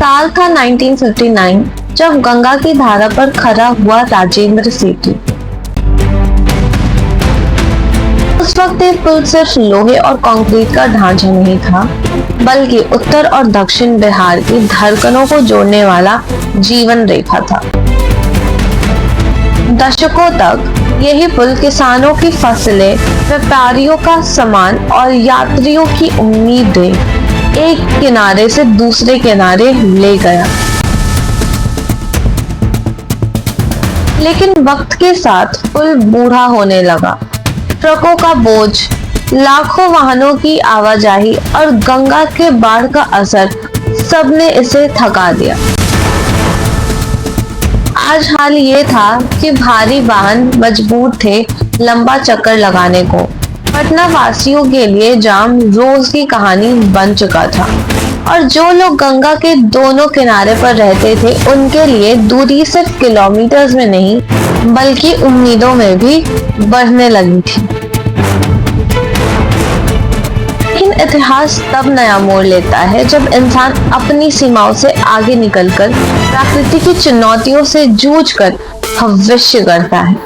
साल था 1959 जब गंगा की धारा पर खड़ा हुआ राजेंद्र सेतु। उस वक्त ये पुल सिर्फ लोहे और कंक्रीट का ढांचा नहीं था, बल्कि उत्तर और दक्षिण बिहार की धड़कनों को जोड़ने वाला जीवन रेखा था। दशकों तक यही पुल किसानों की फसलें, व्यापारियों का सामान और यात्रियों की उम्मीदें एक किनारे से दूसरे किनारे ले गया। लेकिन वक्त के साथ पुल बूढ़ा होने लगा। ट्रकों का बोझ, लाखों वाहनों की आवाजाही और गंगा के बाढ़ का असर सबने इसे थका दिया। आज हाल ये था कि भारी वाहन मजबूर थे लंबा चक्कर लगाने को। पटना वासियों के लिए जाम रोज की कहानी बन चुका था और जो लोग गंगा के दोनों किनारे पर रहते थे उनके लिए दूरी सिर्फ किलोमीटर्स में नहीं बल्कि उम्मीदों में भी बढ़ने लगी थी। लेकिन इतिहास तब नया मोड़ लेता है जब इंसान अपनी सीमाओं से आगे निकलकर प्रकृति की चुनौतियों से जूझकर भविष्य गढ़ता है।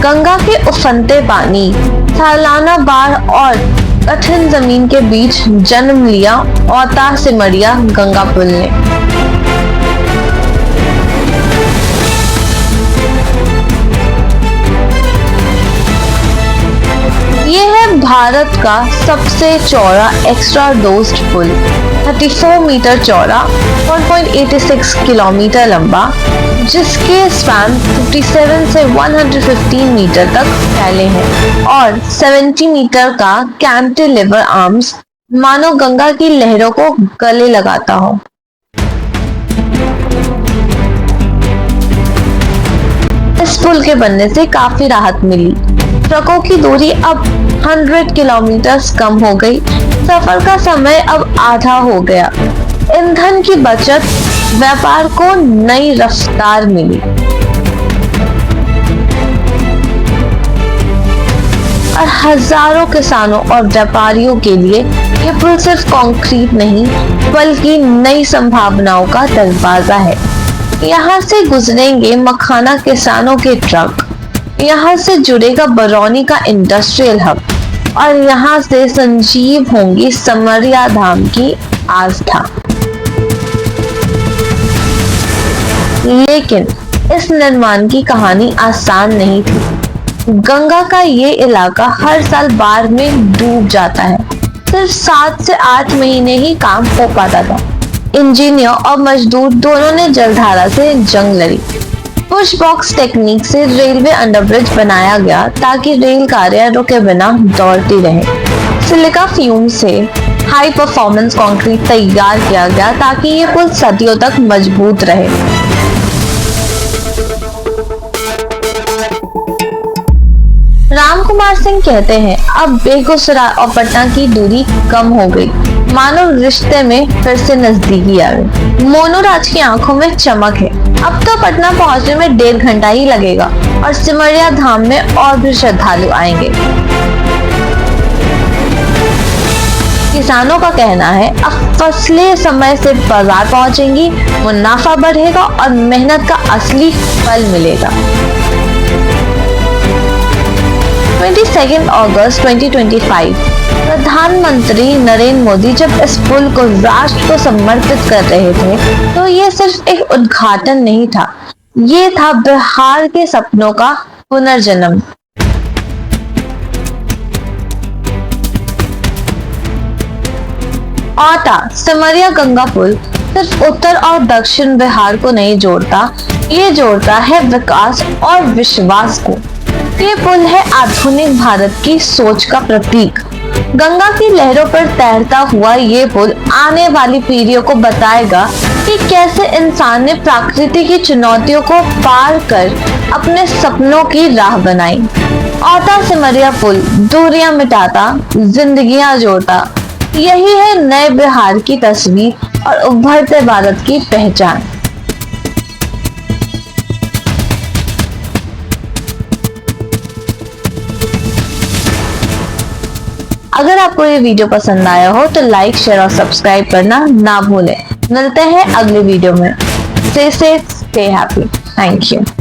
गंगा के उफनते पानी, सालाना बाढ़ और कठिन जमीन के बीच जन्म लिया औता सिमरिया गंगा पुल ने। ये है भारत का सबसे चौड़ा एक्स्ट्रा डोज्ड पुल, 34 मीटर चौड़ा, 1.86 किलोमीटर लंबा, जिसके स्पैन 57 से 115 मीटर तक फैले हैं और 70 मीटर का कैंटिलीवर आर्म्स मानो गंगा की लहरों को गले लगाता हो। इस पुल के बनने से काफी राहत मिली। ट्रकों की दूरी अब 100 किलोमीटर कम हो गई। सफर का समय अब आधा हो गया। ईंधन की बचत, व्यापार को नई रफ्तार मिली और हजारों किसानों और व्यापारियों के लिए ये पुल सिर्फ कंक्रीट नहीं बल्कि नई संभावनाओं का दरवाजा है। यहाँ से गुजरेंगे मखाना किसानों के ट्रक, यहाँ से जुड़ेगा बरौनी का इंडस्ट्रियल हब और यहाँ से संजीव होंगी सिमरिया धाम की आस्था। लेकिन इस निर्माण की कहानी आसान नहीं थी। गंगा का ये इलाका हर साल बाढ़ में डूब जाता है। सिर्फ 7 से 8 महीने ही काम हो पाता था। इंजीनियर और मजदूर दोनों ने जलधारा से जंग लड़ी। पुश बॉक्स टेक्निक से रेलवे अंडरब्रिज बनाया गया ताकि रेल गाड़ियां रुके बिना दौड़ती रहे। सिलिका फ्यूम से हाई परफॉर्मेंस कंक्रीट तैयार किया गया ताकि ये पुल सदियों तक मजबूत रहे। राम कुमार सिंह कहते हैं, अब बेगूसराय और पटना की दूरी कम हो गई, मानो रिश्ते में फिर से नजदीकी आ गई। मोनू राज की आंखों में चमक है। अब तो पटना पहुंचने में 1.5 घंटा ही लगेगा और सिमरिया धाम में और भी श्रद्धालु आएंगे। किसानों का कहना है, अब फसलें समय से बाजार पहुंचेंगी, मुनाफा बढ़ेगा और मेहनत का असली फल मिलेगा। 22 अगस्त 2025 प्रधानमंत्री नरेंद्र मोदी जब इस पुल को राष्ट्र को समर्पित कर रहे थे तो ये सिर्फ एक उद्घाटन नहीं था, ये था बिहार के सपनों का पुनर्जन्म। औता सिमरिया गंगा पुल सिर्फ उत्तर और दक्षिण बिहार को नहीं जोड़ता, ये जोड़ता है विकास और विश्वास को। ये पुल है आधुनिक भारत की सोच का प्रतीक। गंगा की लहरों पर तैरता हुआ ये पुल आने वाली पीढ़ियों को बताएगा कि कैसे इंसान ने प्रकृति की चुनौतियों को पार कर अपने सपनों की राह बनाई। औता सिमरिया पुल दूरियां मिटाता, जिंदगियां जोड़ता। यही है नए बिहार की तस्वीर और उभरते भारत की पहचान। अगर आपको ये वीडियो पसंद आया हो तो लाइक, शेयर और सब्सक्राइब करना ना भूलें। मिलते हैं अगले वीडियो में। Stay safe, stay happy. Thank you.